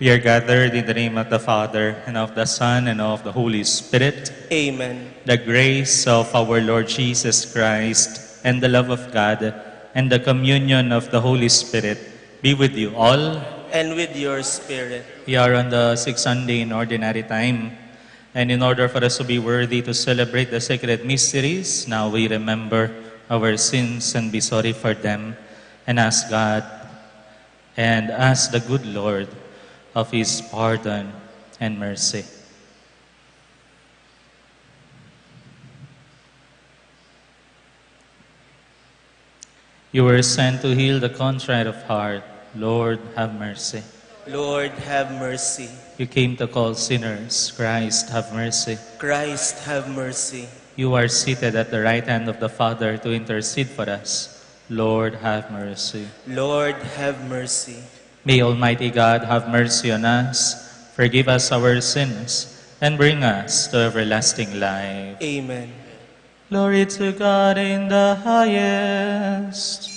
We are gathered in the name of the Father, and of the Son, and of the Holy Spirit. Amen. The grace of our Lord Jesus Christ, and the love of God, and the communion of the Holy Spirit be with you all. And with your spirit. We are on the sixth Sunday in Ordinary Time, and in order for us to be worthy to celebrate the sacred mysteries, now we remember our sins and be sorry for them, and ask God and ask the good Lord of His pardon and mercy. You were sent to heal the contrite of heart. Lord, have mercy. Lord, have mercy. You came to call sinners. Christ, have mercy. Christ, have mercy. You are seated at the right hand of the Father to intercede for us. Lord, have mercy. Lord, have mercy. May Almighty God have mercy on us, forgive us our sins, and bring us to everlasting life. Amen. Glory to God in the highest.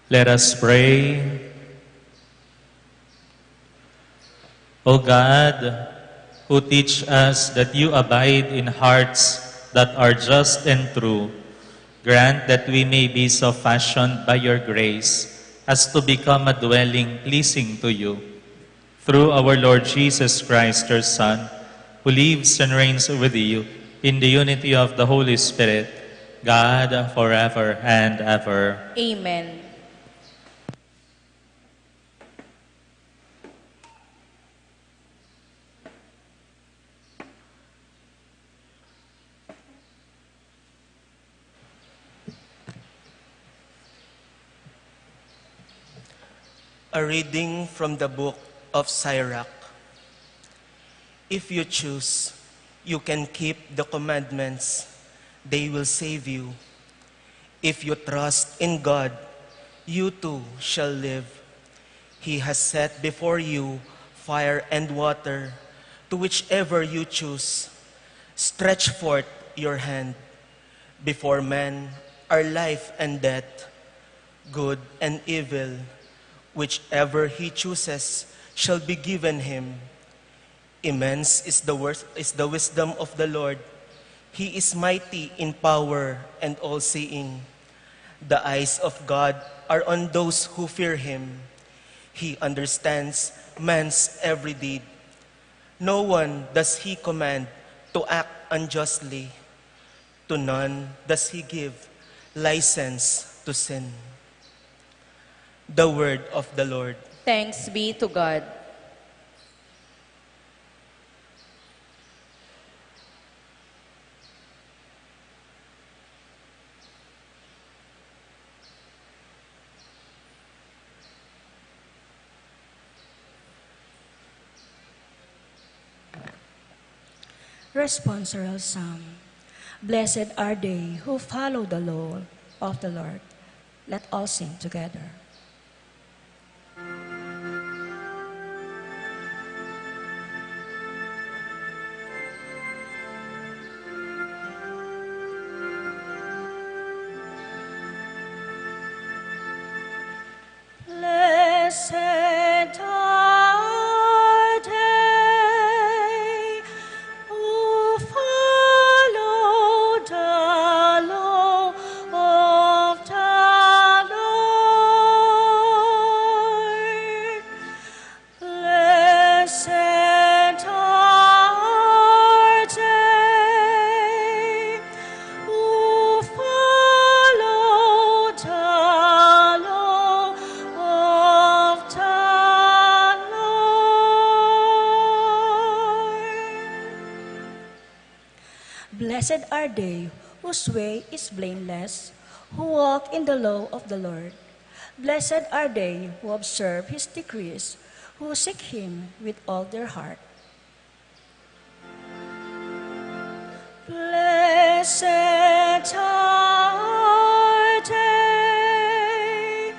Let us pray. O God, who teach us that you abide in hearts that are just and true, grant that we may be so fashioned by your grace as to become a dwelling pleasing to you. Through our Lord Jesus Christ, your Son, who lives and reigns with you in the unity of the Holy Spirit, God, forever and ever. Amen. A reading from the book of Sirach. If you choose, you can keep the commandments. They will save you. If you trust in God, you too shall live. He has set before you fire and water, to whichever you choose. Stretch forth your hand. Before men are life and death, good and evil. Whichever he chooses shall be given him. Immense is the wisdom of the Lord. He is mighty in power and all-seeing. The eyes of God are on those who fear him. He understands man's every deed. No one does he command to act unjustly. To none does he give license to sin. The word of the Lord. Thanks be to God. Responsorial Psalm. Blessed are they who follow the law of the Lord. Let all sing together. Blessed are they who follow the law of the Lord. Blessed are they who follow the law of the Lord. Blessed are they whose way is blameless, who walk in the law of the Lord. Blessed are they who observe his decrees, who seek him with all their heart. Blessed are they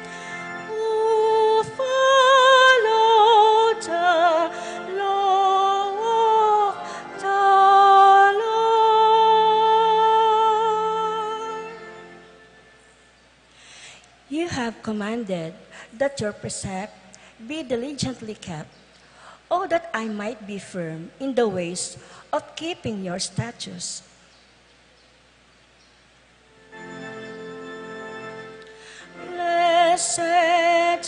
who follow the law of the Lord. You have commanded that your precept be diligently kept. Oh, that I might be firm in the ways of keeping your statutes. Blessed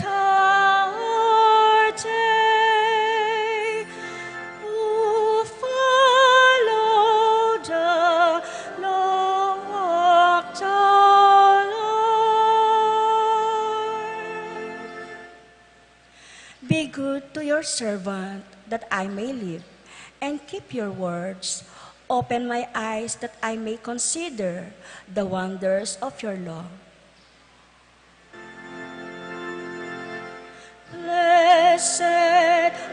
are they who follow the law of the Lord. Be good to your servant, that I may live, and keep your words. Open my eyes, that I may consider the wonders of your law. Blessed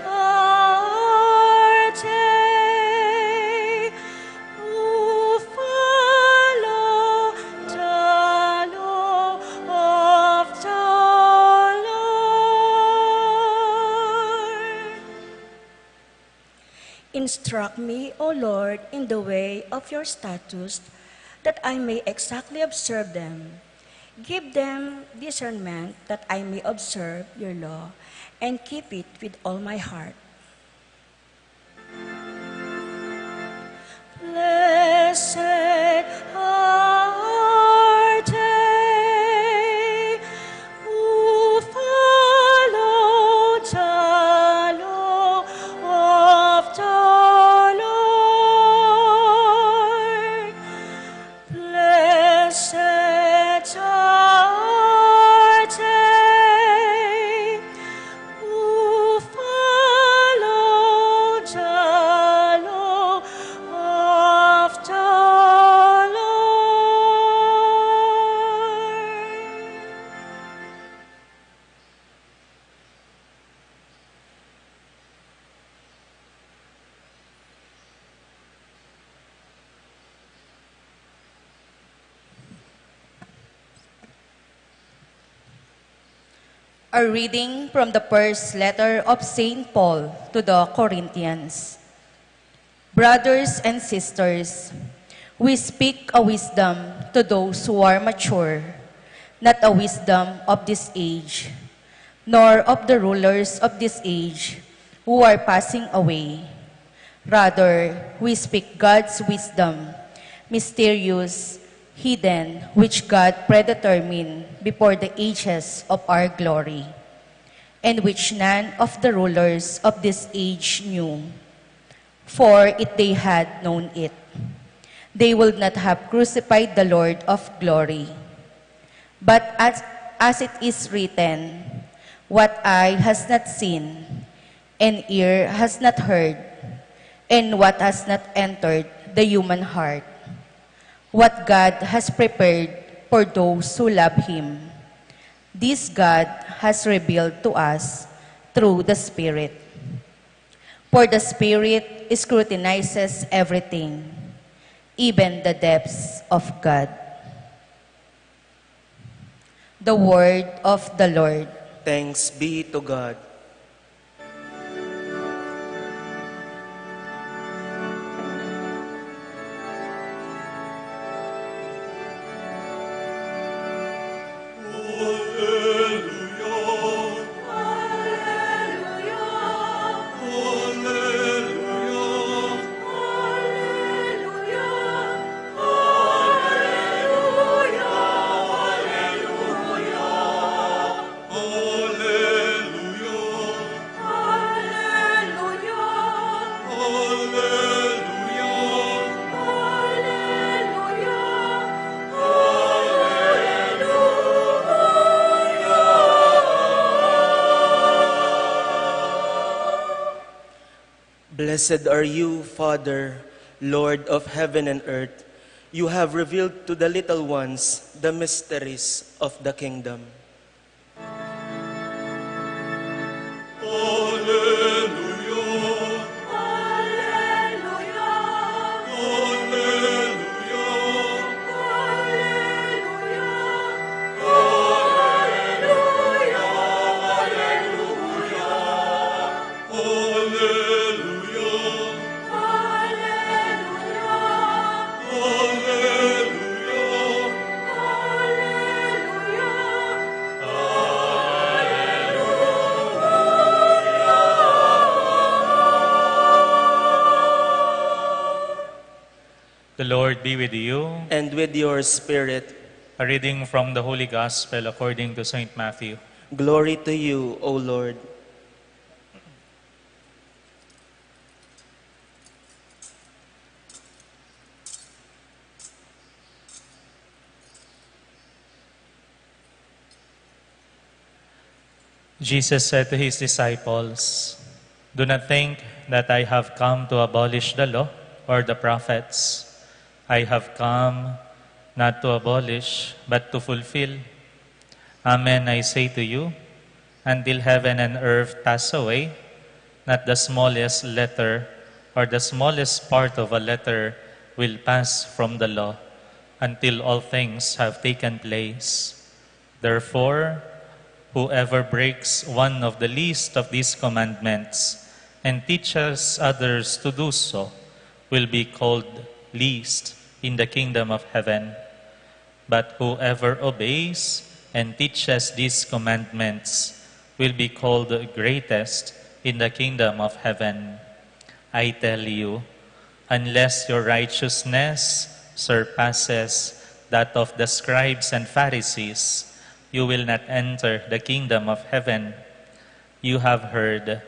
are they who follow the law of the Lord. Instruct me, O Lord, in the way of your statutes, that I may exactly observe them. Give them discernment, that I may observe your law and keep it with all my heart. A reading from the first letter of St. Paul to the Corinthians. Brothers and sisters, we speak a wisdom to those who are mature, not a wisdom of this age, nor of the rulers of this age who are passing away. Rather, we speak God's wisdom, mysterious, hidden, which God predetermined before the ages of our glory, and which none of the rulers of this age knew. For if they had known it, they would not have crucified the Lord of glory. But as it is written, what eye has not seen, and ear has not heard, and what has not entered the human heart, what God has prepared for those who love Him. This God has revealed to us through the Spirit. For the Spirit scrutinizes everything, even the depths of God. The word of the Lord. Thanks be to God. Blessed are you, Father, Lord of heaven and earth. You have revealed to the little ones the mysteries of the kingdom. The Lord be with you. And with your spirit, A reading from the Holy Gospel according to St. Matthew. glory to you, O Lord. Jesus said to his disciples, "Do not think that I have come to abolish the law or the prophets. I have come not to abolish, but to fulfill. Amen, I say to you, until heaven and earth pass away, not the smallest letter or the smallest part of a letter will pass from the law until all things have taken place. Therefore, whoever breaks one of the least of these commandments and teaches others to do so will be called least in the kingdom of heaven. But whoever obeys and teaches these commandments will be called greatest in the kingdom of heaven. I tell you, unless your righteousness surpasses that of the scribes and Pharisees, you will not enter the kingdom of heaven. You have heard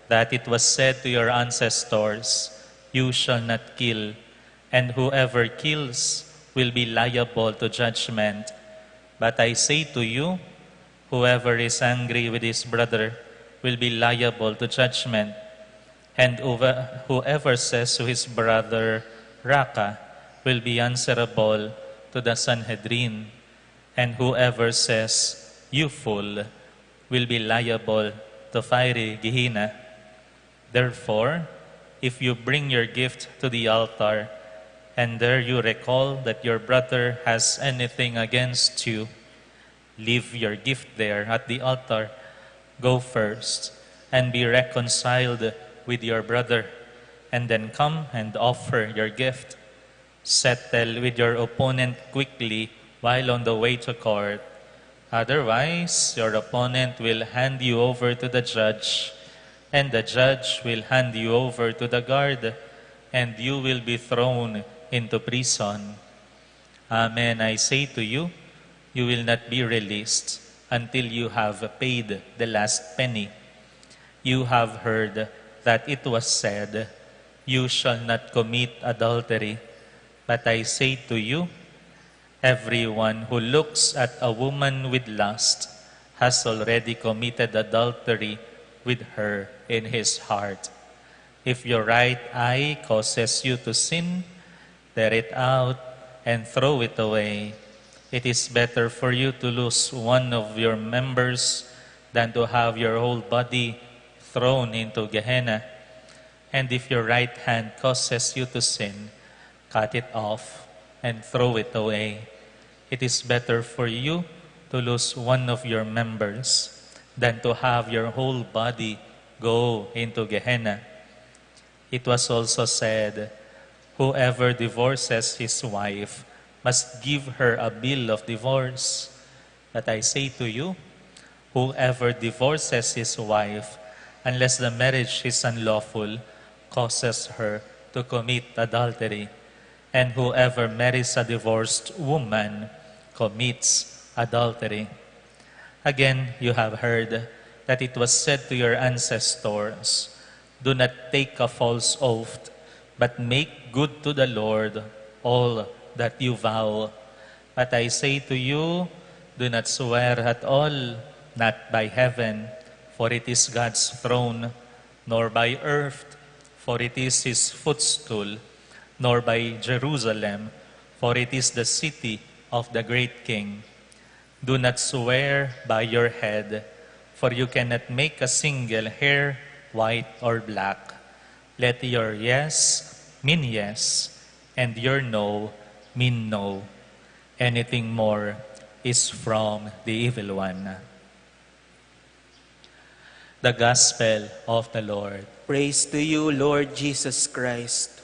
that it was said to your ancestors, 'You shall not kill,' and whoever kills will be liable to judgment. But I say to you, whoever is angry with his brother will be liable to judgment. And whoever says to his brother, 'Raka,' will be answerable to the Sanhedrin. And whoever says, 'You fool,' will be liable to fiery Gehenna. Therefore, if you bring your gift to the altar, and there you recall that your brother has anything against you, leave your gift there at the altar Go first and be reconciled with your brother, and then come and offer your gift. Settle with your opponent quickly while on the way to court. Otherwise, your opponent will hand you over to the judge, and the judge will hand you over to the guard, and you will be thrown into prison. Amen, I say to you, you will not be released until you have paid the last penny. You have heard that it was said, you shall not commit adultery. But I say to you, everyone who looks at a woman with lust has already committed adultery with her in his heart. If your right eye causes you to sin, tear it out and throw it away. It is better for you to lose one of your members than to have your whole body thrown into Gehenna. And if your right hand causes you to sin, cut it off and throw it away. It is better for you to lose one of your members than to have your whole body go into Gehenna. It was also said, whoever divorces his wife must give her a bill of divorce. But I say to you, whoever divorces his wife, unless the marriage is unlawful, causes her to commit adultery. And whoever marries a divorced woman commits adultery. Again, you have heard that it was said to your ancestors, do not take a false oath, but make good to the Lord all that you vow. But I say to you, do not swear at all, not by heaven, for it is God's throne, nor by earth, for it is his footstool, nor by Jerusalem, for it is the city of the great King. Do not swear by your head, for you cannot make a single hair white or black. Let your yes mean yes, and your no mean no. Anything more is from the evil one. The Gospel of the Lord. Praise to you, Lord Jesus Christ.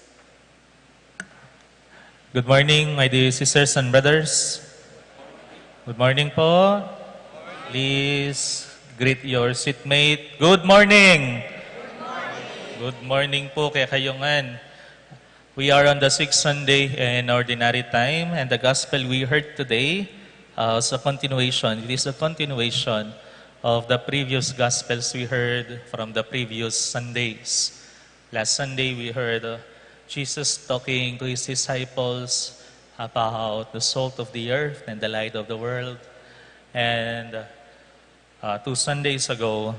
Good morning, my dear sisters and brothers. Good morning po. Please greet your seatmate. Good morning. Good morning po kay kayungan. We are on the 6th Sunday in Ordinary Time, and the Gospel we heard today is a continuation. It is a continuation of the previous Gospels we heard from the previous Sundays. Last Sunday we heard Jesus talking to his disciples about the salt of the earth and the light of the world. And 2 Sundays ago,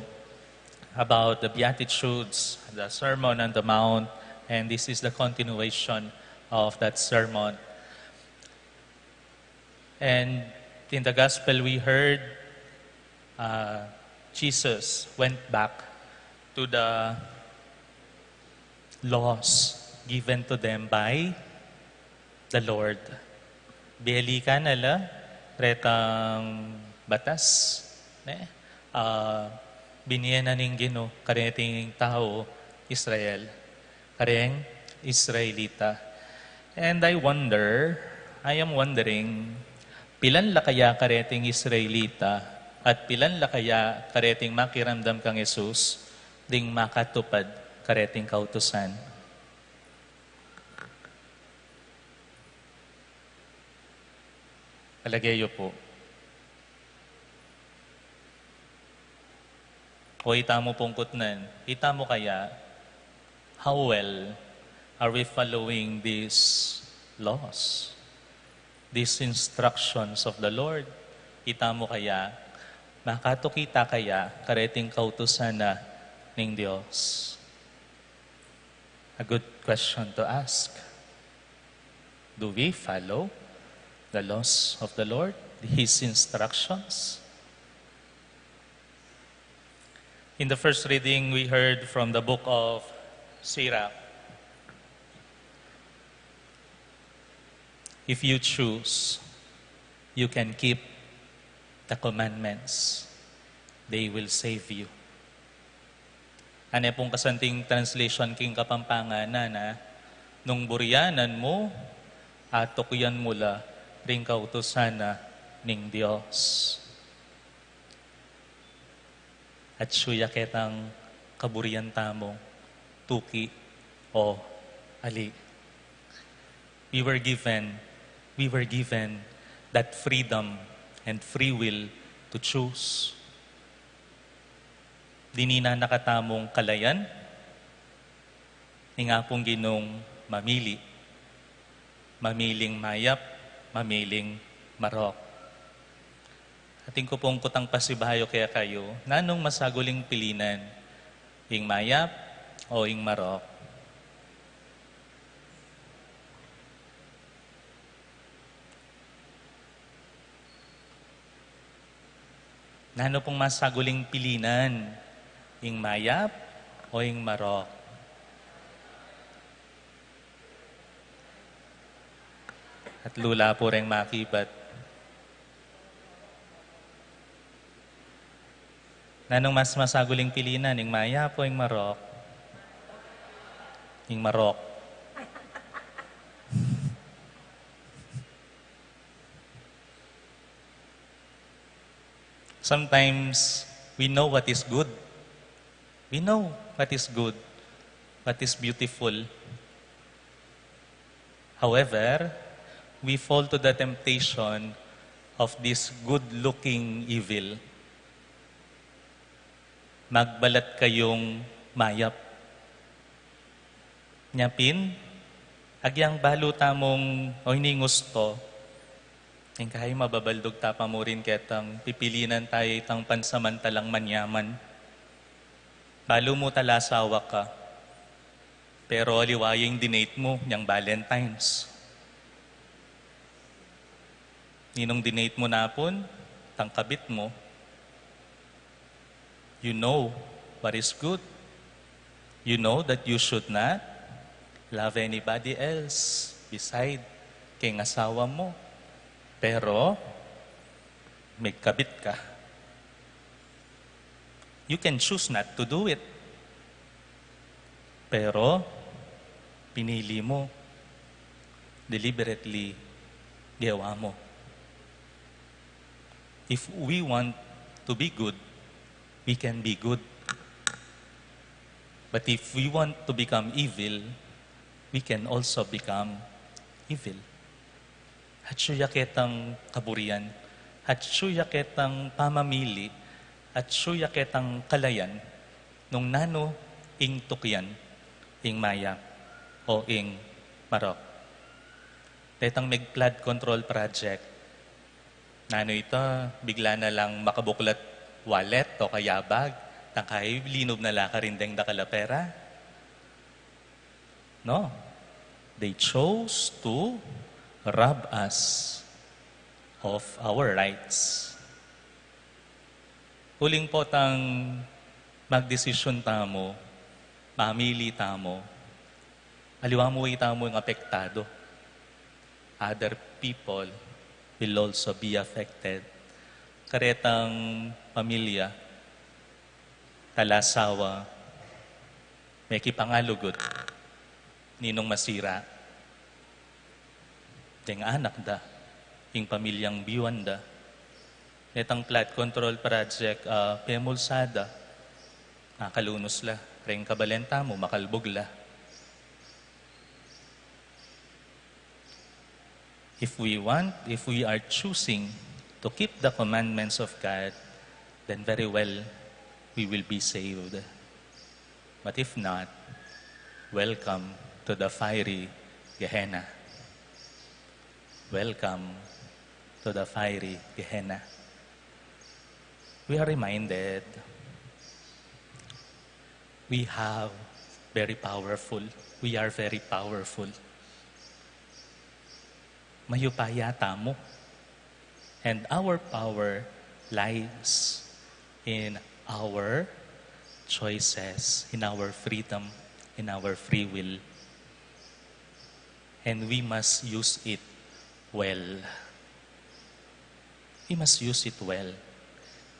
about the Beatitudes, the Sermon on the Mount, and this is the continuation of that sermon. And in the Gospel we heard, Jesus went back to the laws given to them by the Lord. Bihali ka nala, retang batas, biniyan na ning Ginoo kareting tao Israel, kareng Israelita. And I am wondering, pilan la kaya kareting Israelita at pilan la kaya kareting makiramdam kang Jesus ding makatupad kareting kautusan? Kalagayo po. O itamo pungkutnan, itamo kaya, how well are we following these laws, these instructions of the Lord? Itamo kaya, makatukita kaya kareting kautusan na ning Dios? A good question to ask. Do we follow the laws of the Lord, His instructions? In the first reading, we heard from the book of Sirach. If you choose, you can keep the commandments. they will save you. Ano pong kasanting translation king Kapampangan na nung buryanan mo, atok yan mula ring kautosana ning Dios. At suya ketang kaburian tamo, tuki o ali. We were given that freedom and free will to choose. Dini na nakatamong kalayan, nga pong ginong mamili. Mamiling mayap, mamiling marok. Ating ko pong kutang pasibahayo kaya kayo, nanong masaguling pilinan, ing mayap o ing marok? Nano pong masaguling pilinan, ing mayap o ing marok? At lula po rin makibat. Nanong mas masaguling pilinan, ing mayap o ing marok? Ing marok. Sometimes we know what is good. We know what is good, what is beautiful. However, we fall to the temptation of this good-looking evil. Magbalat kayong mayap. Nyapin, agyang balo tamong o hiningusto, yung kahay mababaldog tapa mo rin ketang pipilinan tayo itang pansamantalang manyaman. Balo mo talasawa ka, pero aliwayang dinate mo niyang Valentine's. Ninong dinate mo napon, tangkabit mo, you know what is good. You know that you should not love anybody else beside kay asawa mo. Pero, may kabit ka. You can choose not to do it. Pero, pinili mo. Deliberately, gawa mo. If we want to be good, we can be good. But if we want to become evil, we can also become evil. Hatsuya ketang kaburian, hatsuya ketang pamamili, hatsuya ketang kalayan, nung nano ing tukyan, ing maya, o ing marok. Tetang may flood control project, nano ito, bigla na lang makabuklat wallet o kaya bag, tangkay linob na laka rindeng da kalapera. No. They chose to rob us of our rights. Huling po tang magdesisyon tamo, mamili tamo, aliwa mo itamo yung apektado. Other people will also be affected. Karetang pamilya, talasawa, may kipangalugot, ninong masira, ting anak da, yung pamilyang biwan da. Netang flood control project, pemulsada, nakalunos la, ring kabalenta mo, makalbog la. If we are choosing to keep the commandments of God, then very well, we will be saved. But if not, welcome to the fiery Gehenna. Welcome to the fiery Gehenna. We are reminded we are very powerful. Mayupaya tamo. And our power lies in our choices, in our freedom, in our free will. And we must use it well. We must use it well.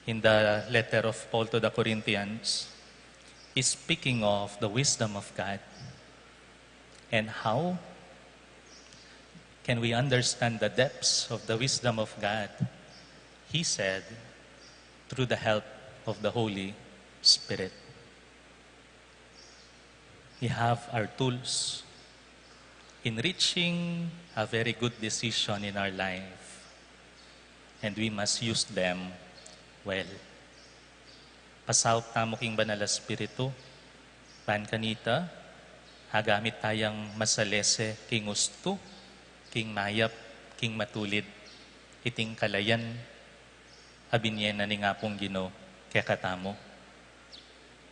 in the letter of Paul to the Corinthians, is speaking of the wisdom of God. And how can we understand the depths of the wisdom of God? He said, through the help of the Holy Spirit. We have our tools in reaching a very good decision in our life, and we must use them well. Pasawag tamo king banal na Espiritu, pan kanita, hagamit tayang masalese king gusto, king mayap, king matulid, iting kalayan, abinyen na ni nga pong Ginoo, kaya katamo,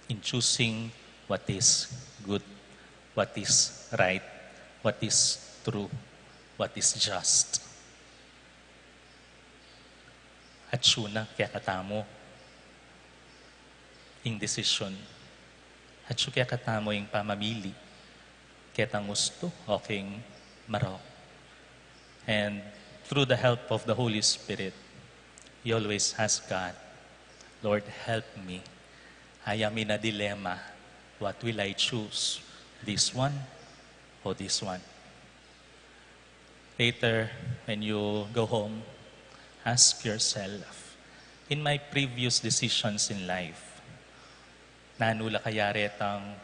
in choosing what is good, what is right, what is true, what is just. At syuna, kaya katamo, ing desisyon. At syuna, kaya katamo ing pamamili, kaya tang gusto, o king marok. And through the help of the Holy Spirit, you always ask God, Lord, help me. I am in a dilemma. What will I choose? This one or this one? Later, when you go home, ask yourself, in my previous decisions in life, nanula kaya retang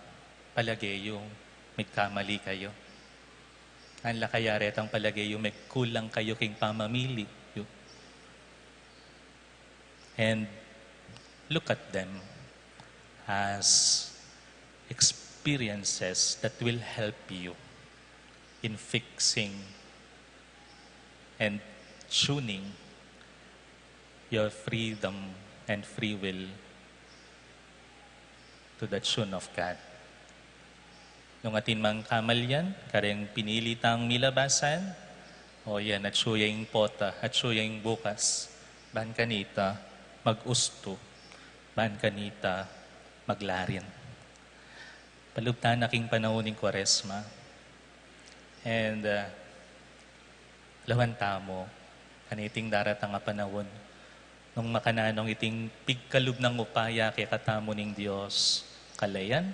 palagay yung may kamali kayo? Nanula kaya retang palagay yung may kulang kayo king pamamili? And look at them as experiences that will help you in fixing and tuning your freedom and free will to the tune of God. Nung atin mang kamalyan, kareng pinili tang milabasan, o yan, at suya yung pota, at suya yung bukas, ban kanita, mag-usto, ban kanita, maglarin. Palugtan aking panahon ng Kwaresma. And lawan tamo, kaniting daratang nga panahon, nung makananong iting pigkalub ng upaya kay katamo ning Dios, kalayan,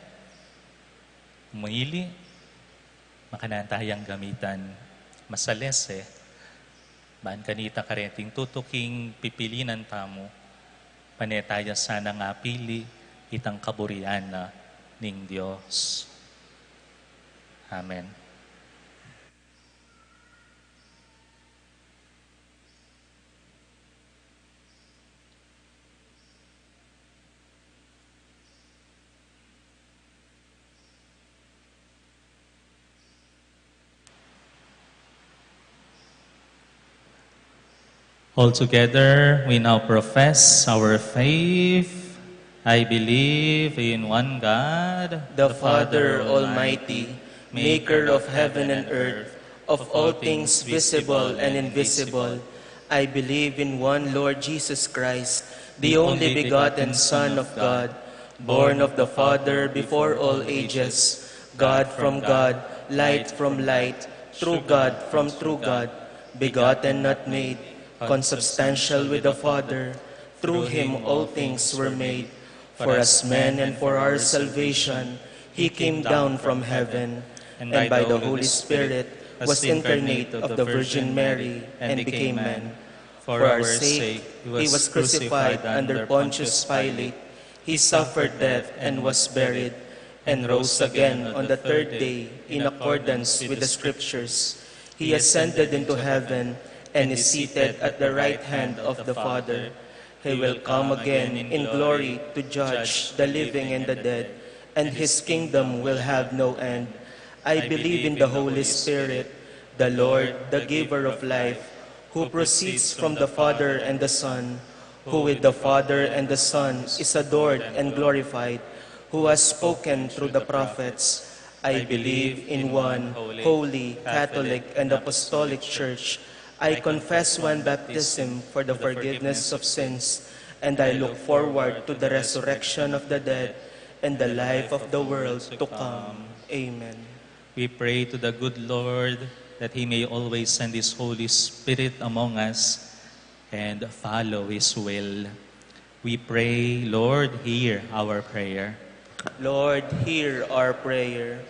umili, makanatayang gamitan, masalese, ban kanita kareting tutuking pipilinan tamo, panetaya sana nga pili, itang kaburian na ning Diyos. Amen. Altogether, we now profess our faith. I believe in one God, the Father Almighty, maker of heaven and earth, of all things visible and invisible. I believe in one Lord Jesus Christ, the only begotten Son of God, born of the Father before all ages, God from God, light from light, true God from true God, begotten not made, consubstantial with the Father. Through him all things were made. For us men and for our salvation, he came down from heaven, and by the Holy Spirit was incarnate of the Virgin Mary and became man. For our sake, he was crucified under Pontius Pilate. He suffered death and was buried, and rose again on the third day in accordance with the Scriptures. He ascended into heaven and is seated at the right hand of the Father. He will come again in glory to judge the living and the dead, and his kingdom will have no end. I believe in the Holy Spirit, the Lord, the giver of life, who proceeds from the Father and the Son, who with the Father and the Son is adored and glorified, who has spoken through the prophets. I believe in one holy, Catholic, and Apostolic Church. I confess one baptism for the forgiveness of sins, and I look forward to the resurrection of the dead and the life of the world to come. Amen. We pray to the good Lord that He may always send His Holy Spirit among us and follow His will. We pray, Lord, hear our prayer. Lord, hear our prayer.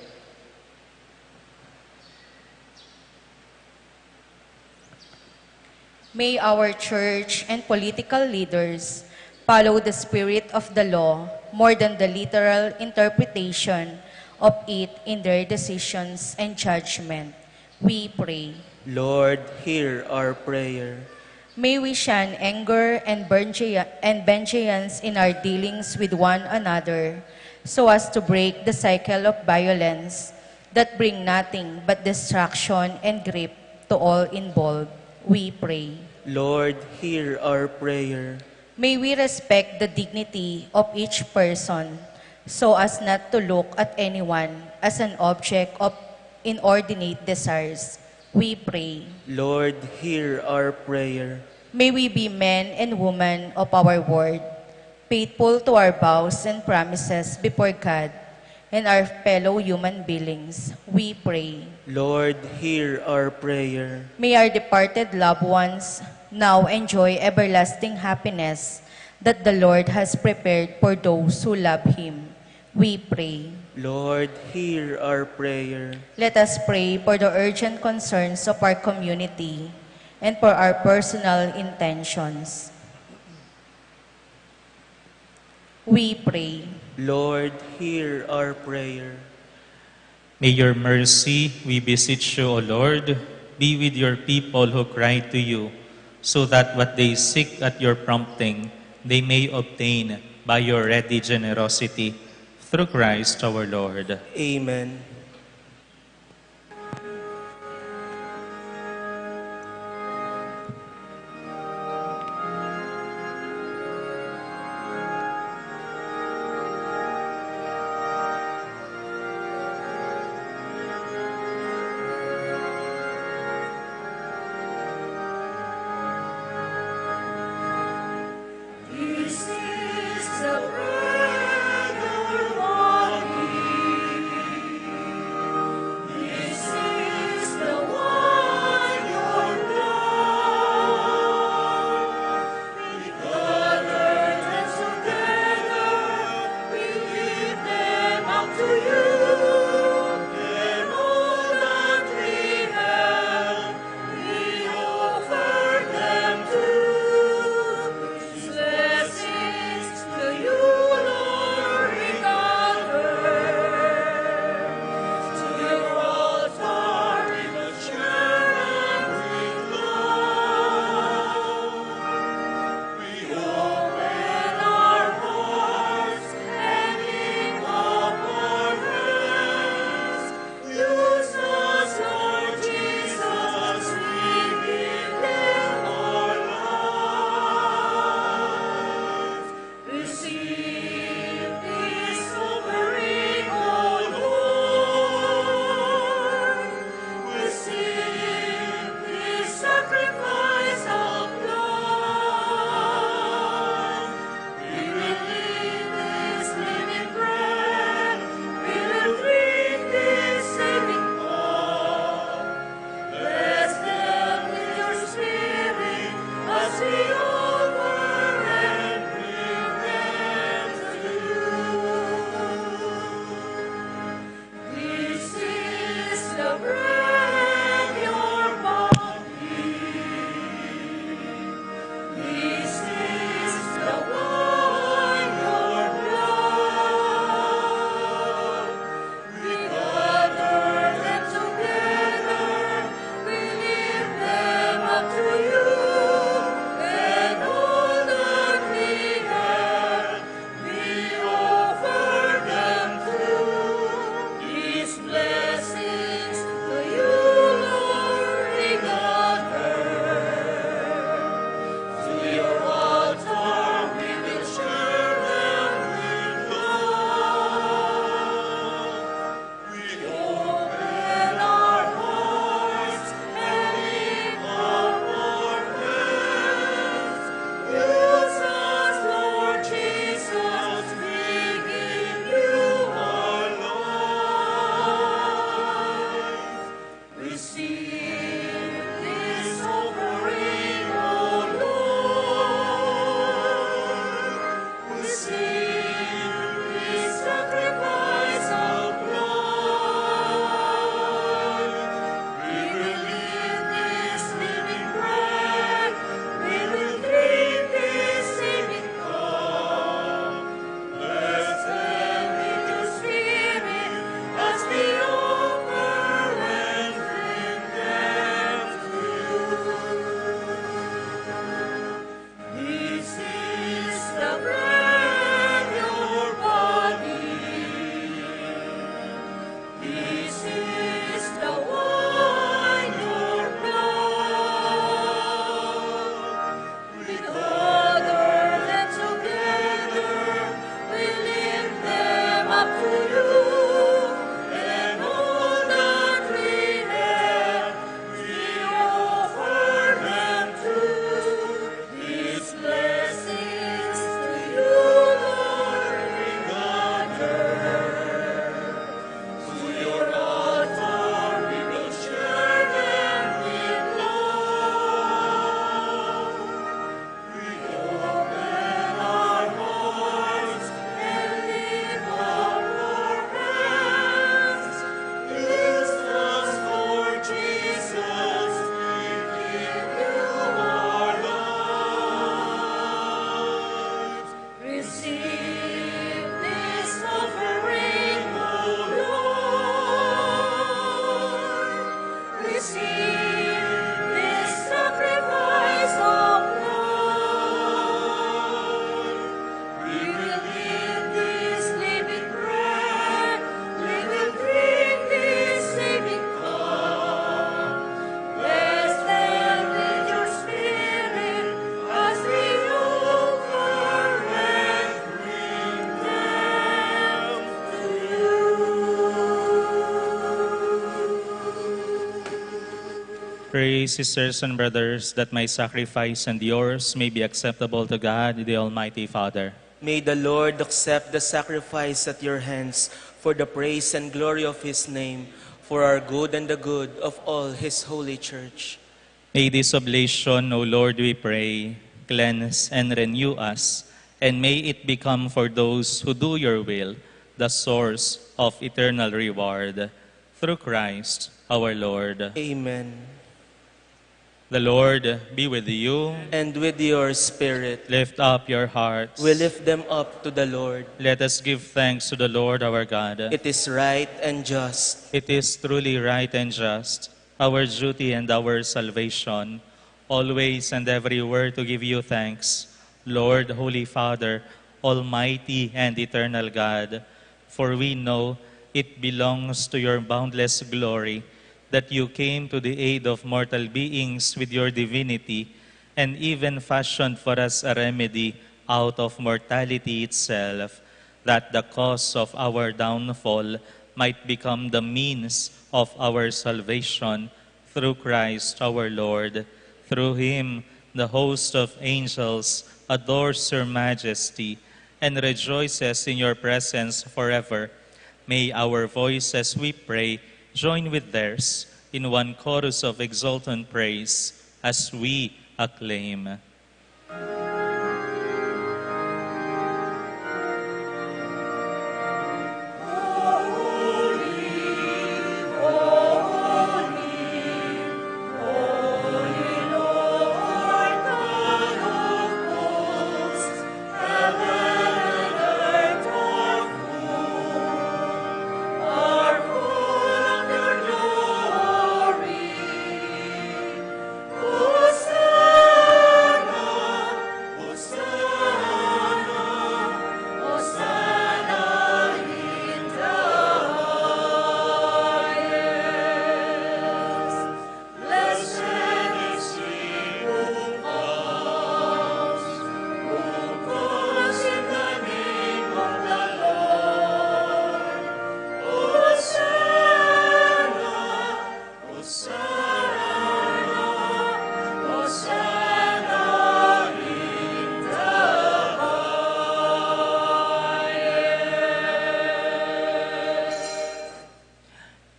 May our church and political leaders follow the spirit of the law more than the literal interpretation of it in their decisions and judgment. We pray. Lord, hear our prayer. May we shun anger and vengeance in our dealings with one another, so as to break the cycle of violence that bring nothing but destruction and grief to all involved. We pray. Lord, hear our prayer. May we respect the dignity of each person, so as not to look at anyone as an object of inordinate desires. We pray. Lord, hear our prayer. May we be men and women of our word, faithful to our vows and promises before God and our fellow human beings. We pray. Lord, hear our prayer. May our departed loved ones now enjoy everlasting happiness that the Lord has prepared for those who love Him. We pray. Lord, hear our prayer. Let us pray for the urgent concerns of our community and for our personal intentions. We pray. Lord, hear our prayer. May your mercy, we beseech you, O Lord, be with your people who cry to you, so that what they seek at your prompting, they may obtain by your ready generosity. Through Christ our Lord. Amen. This is the bread of our body. receive this sacrifice of love. We will eat this living bread, we will drink this saving cup. Bless them with your spirit as we offer and bring them to you. Pray, sisters and brothers, that my sacrifice and yours may be acceptable to God, the Almighty Father. May the Lord accept the sacrifice at your hands for the praise and glory of his name, for our good and the good of all his holy church. May this oblation, O Lord, we pray, cleanse and renew us, and may it become for those who do your will the source of eternal reward. Through Christ our Lord. Amen. The Lord be with you. And with your spirit, Lift up your hearts. we lift them up to the Lord. Let us give thanks to the Lord our God. It is right and just. It is truly right and just, our duty and our salvation, always and everywhere to give you thanks, Lord, Holy Father, Almighty and eternal God, for we know it belongs to your boundless glory that you came to the aid of mortal beings with your divinity and even fashioned for us a remedy out of mortality itself, that the cause of our downfall might become the means of our salvation through Christ our Lord. Through him, the host of angels adores your majesty and rejoices in your presence forever. May our voices, we pray, join with theirs in one chorus of exultant praise as we acclaim.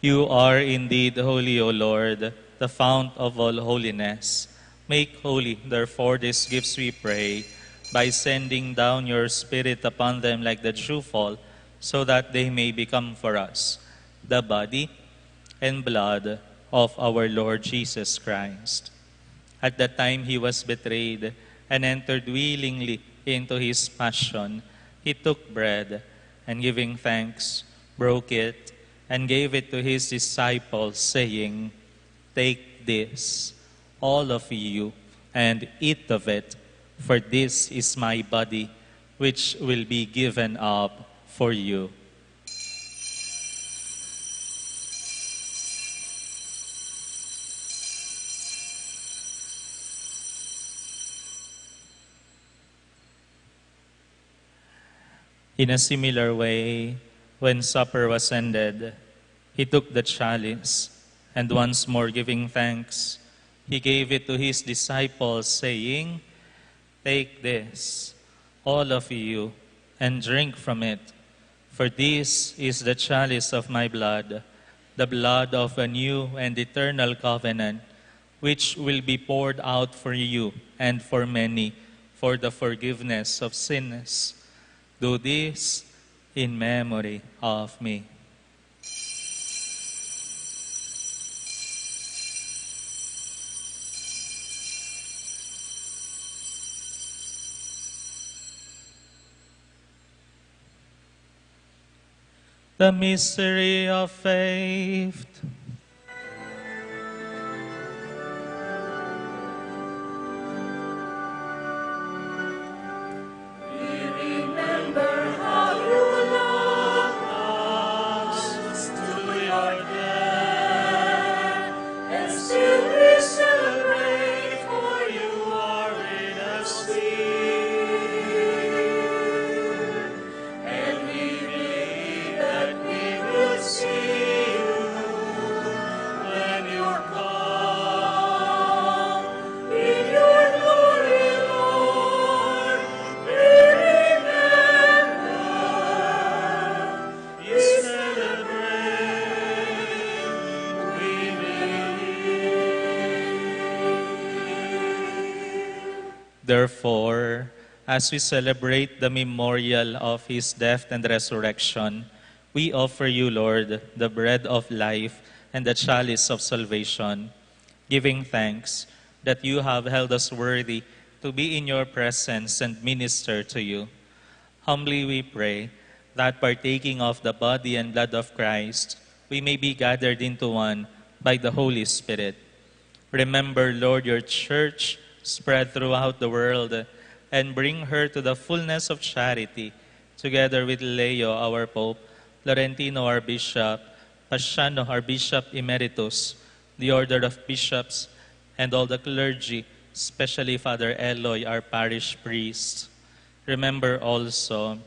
You are indeed holy, O Lord, the fount of all holiness. Make holy, therefore, these gifts, we pray, by sending down your Spirit upon them like the dewfall, so that they may become for us the body and blood of our Lord Jesus Christ. At the time he was betrayed and entered willingly into his passion, he took bread and giving thanks, broke it, and gave it to his disciples, saying, "Take this, all of you, and eat of it, for this is my body, which will be given up for you." In a similar way, when supper was ended, he took the chalice, and once more giving thanks, he gave it to his disciples, saying, "Take this, all of you, and drink from it, for this is the chalice of my blood, the blood of a new and eternal covenant, which will be poured out for you and for many for the forgiveness of sins. Do this in memory of me." The mystery of faith. Therefore, as we celebrate the memorial of his death and resurrection, we offer you, Lord, the bread of life and the chalice of salvation, giving thanks that you have held us worthy to be in your presence and minister to you. Humbly we pray that partaking of the body and blood of Christ, we may be gathered into one by the Holy Spirit. Remember, Lord, your church spread throughout the world, and bring her to the fullness of charity, together with Leo, our Pope, Laurentino, our Bishop, Pasiano, our Bishop Emeritus, the Order of Bishops, and all the clergy, especially Father Eloy, our parish priest. Remember also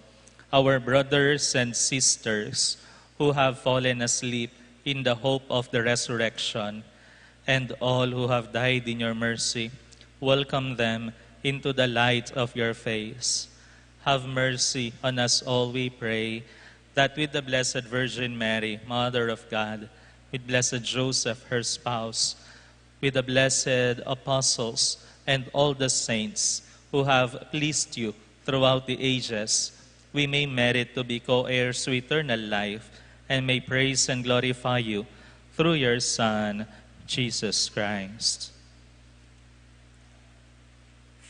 our brothers and sisters who have fallen asleep in the hope of the resurrection, and all who have died in your mercy. Welcome them into the light of your face. Have mercy on us all, we pray, that with the Blessed Virgin Mary, Mother of God, with Blessed Joseph, her spouse, with the blessed apostles and all the saints who have pleased you throughout the ages, we may merit to be co-heirs to eternal life and may praise and glorify you through your Son, Jesus Christ.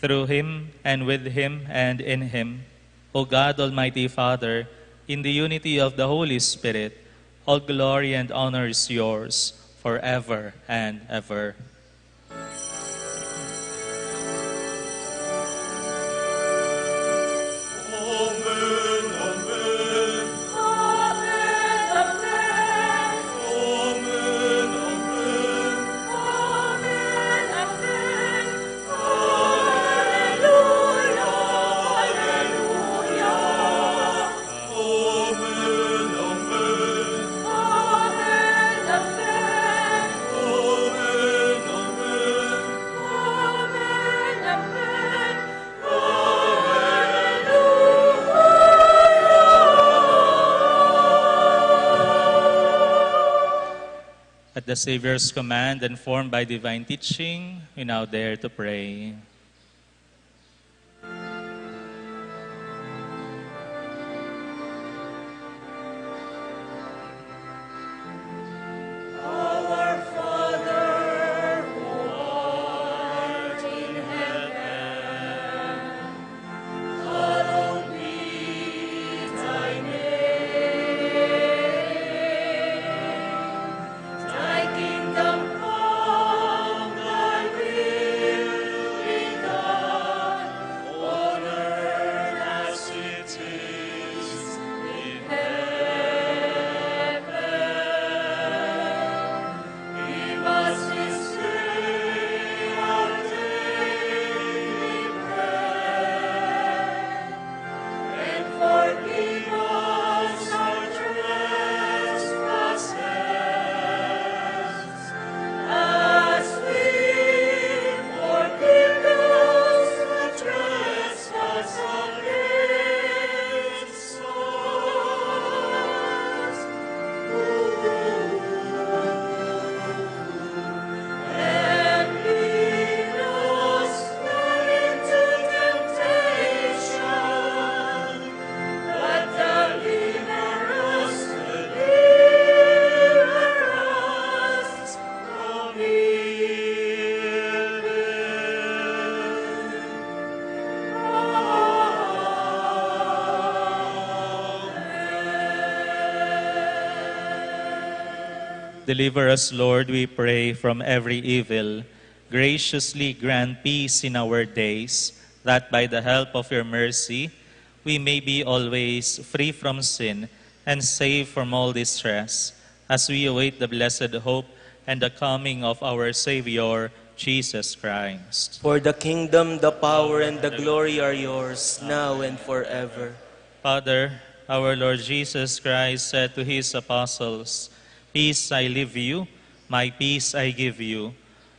Through him and with him and in him, O God, Almighty Father, in the unity of the Holy Spirit, all glory and honor is yours forever and ever. At the Savior's command, informed by divine teaching, we now dare to pray. Deliver us, Lord, we pray, from every evil. Graciously grant peace in our days, that by the help of your mercy, we may be always free from sin and safe from all distress, as we await the blessed hope and the coming of our Savior, Jesus Christ. For the kingdom, the power, and the glory are yours, now and forever. Father, our Lord Jesus Christ said to his apostles, "Peace I leave you, my peace I give you.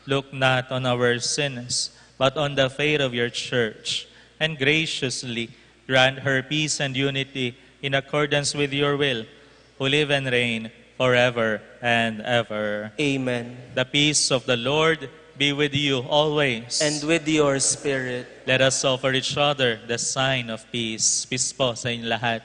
Look not on our sins, but on the faith of your church, and graciously grant her peace and unity in accordance with your will, who live and reign forever and ever." Amen. The peace of the Lord be with you always. and with your spirit. Let us offer each other the sign of peace. Peace po sa inyo lahat.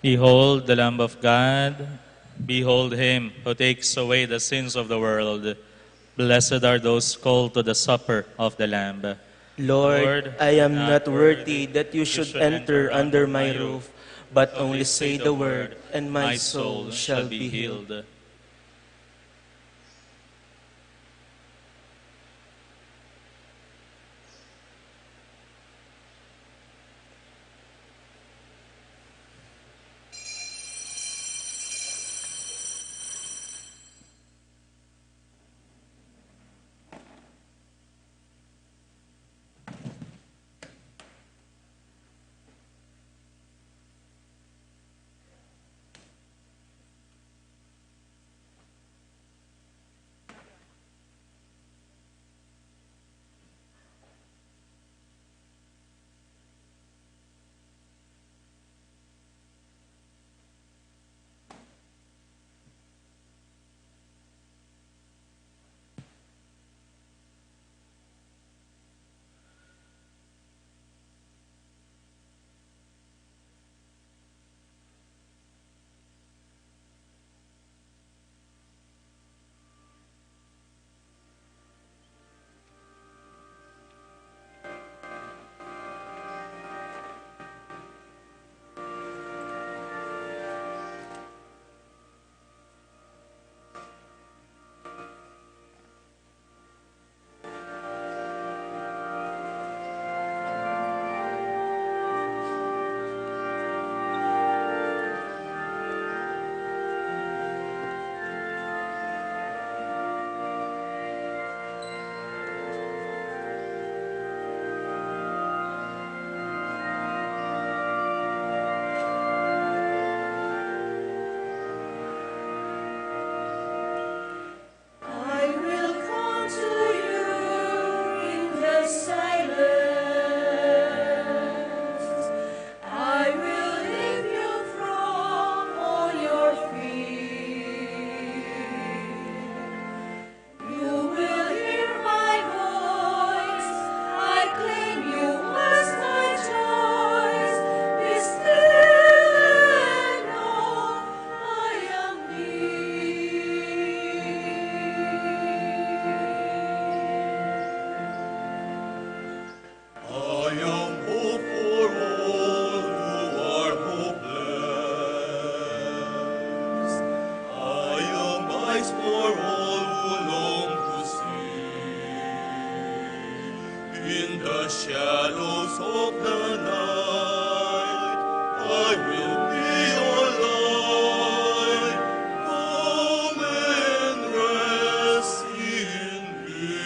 Behold the Lamb of God. Behold him who takes away the sins of the world. Blessed are those called to the supper of the Lamb. Lord, I am not worthy that you should enter under my roof, but only say the word, and my soul shall be healed. shadows of the night, I will be your light. Come and rest in me. 'Cause I am hope for all who are hopeless. I am ice for all who long to see. In the shadows of the night, I will be your light. Come and rest in me. 'Cause I am hope for all who are hopeless. I am ice for all who long to see. In the shadows of the night, I will be your light. Come and rest in me.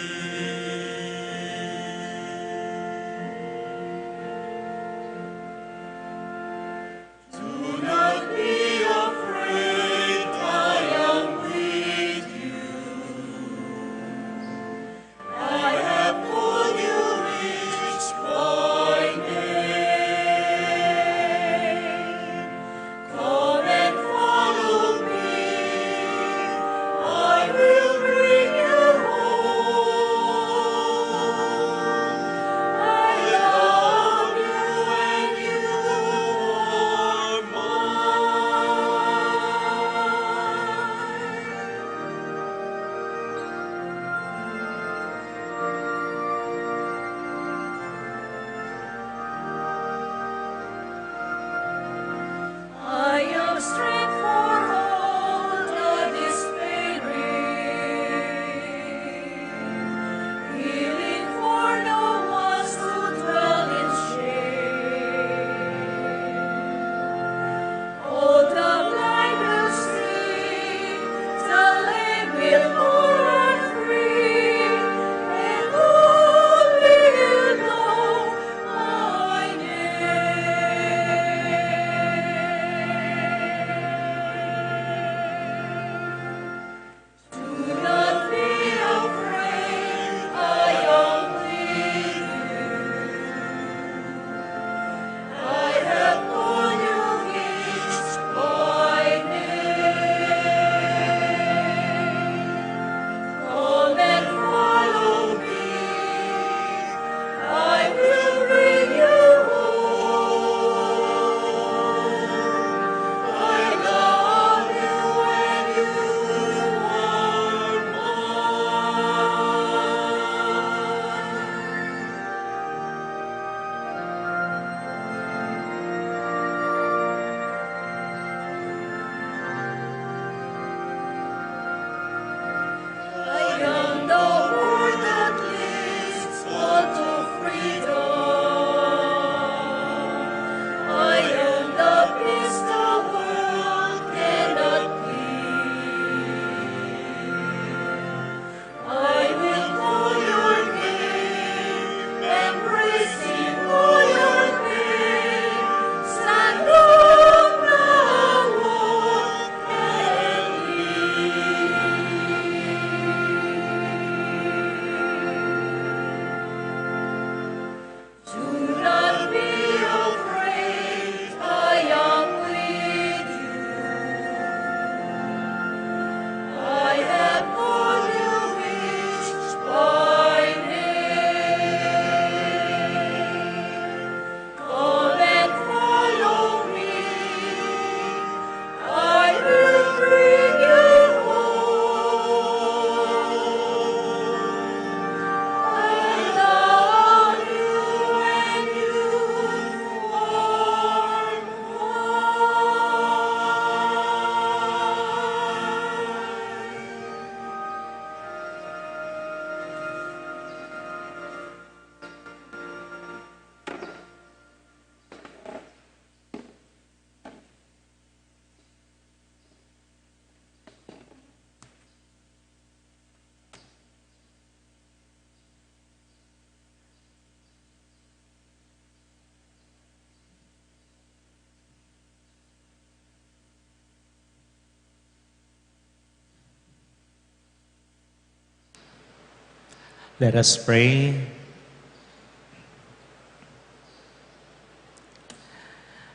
Let us pray.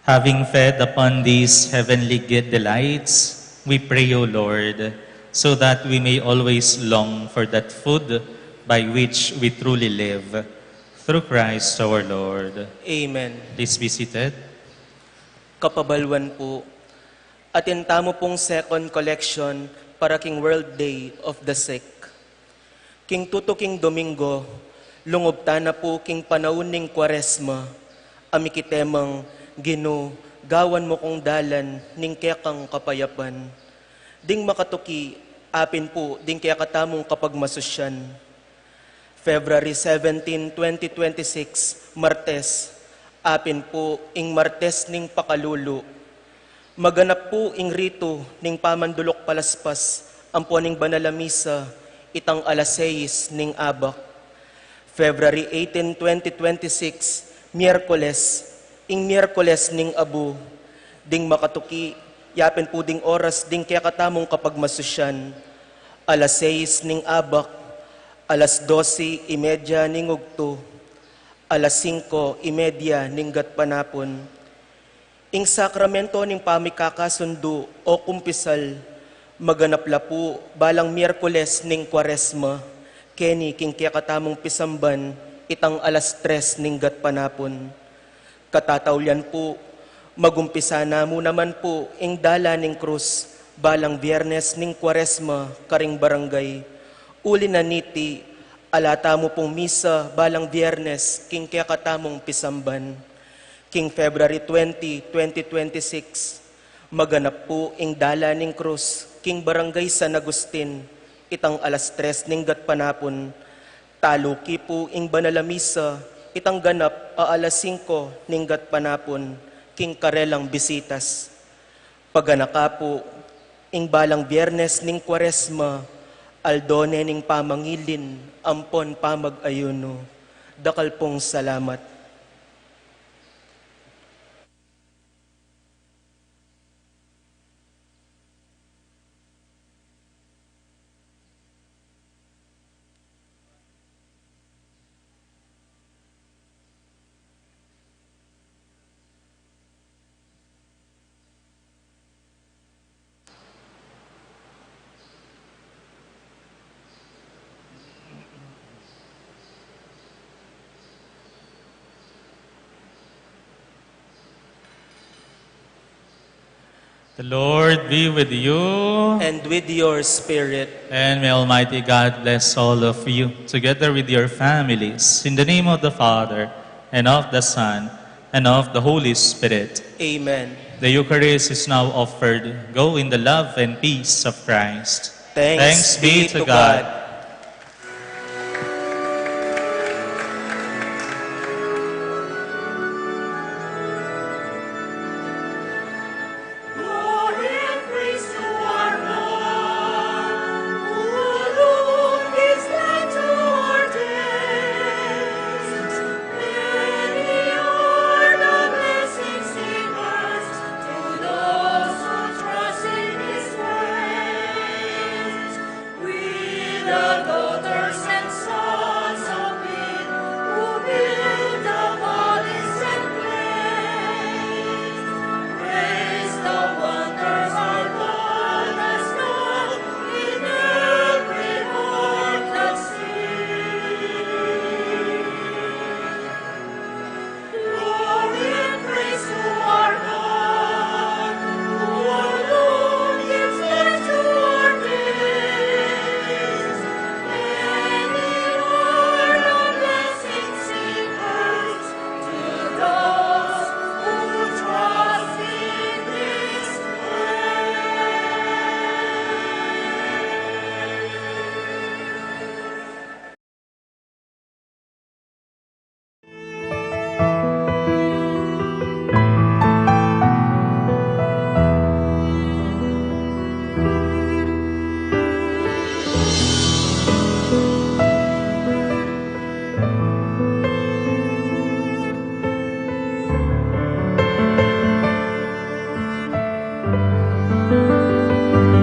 Having fed upon these heavenly delights, we pray, O Lord, so that we may always long for that food by which we truly live. Through Christ our Lord. Amen. Please be seated. Kapabalwan po, atinta mo pong second collection para King World Day of the Sick. King Tuto King Domingo, lungobta na po king panauning Kwaresma, amikitemang Gino, gawan mo kong dalan, ning kekang kapayapan. Ding makatuki, apin po, ding kaya katamong kapagmasusyan. February 17, 2026, Martes, apin po, ing Martes ning pakalulu. Maganap po ing rito, ning pamandulok palaspas, amponing banalamisa, itang alas 6 ning abak. February 18, 2026, Miyerkules, ing Miyerkules ning abu, ding makatuki, yapin po ding oras, ding kaya katamong kapagmasusyan, alas 6 ning abak, alas 12:30 ning ugto, alas 5:30 ning gatpanapon. Ing sakramento ning pamikakasundo o kumpisal, maganap la po balang Miyerkules ning Kwaresma, keni king kaya katamong pisamban, itang alas 3 ning gatpanapon. Katatawlian po, magumpisa na mo naman po ing dala ning krus, balang Biyernes ning Kwaresma, karing barangay. Uli na niti, alata mo pong misa, balang Biyernes, king kaya katamong pisamban. King February 20, 2026, maganap po ing dala ning krus, king barangay San Agustin, itang alas 3 ning gatpanapon. Taluki po ing banalamisa, itang ganap alas 5 ning gatpanapon, king karelang bisitas. Paganaka po, ing balang Biyernes ning Kwaresma, aldone ning pamangilin, ampon pamag-ayuno. Dakal pong salamat. The Lord be with you. And with your spirit. And may Almighty God bless all of you, together with your families, in the name of the Father, and of the Son, and of the Holy Spirit. Amen. The Eucharist is now offered. Go in the love and peace of Christ. Thanks be to God.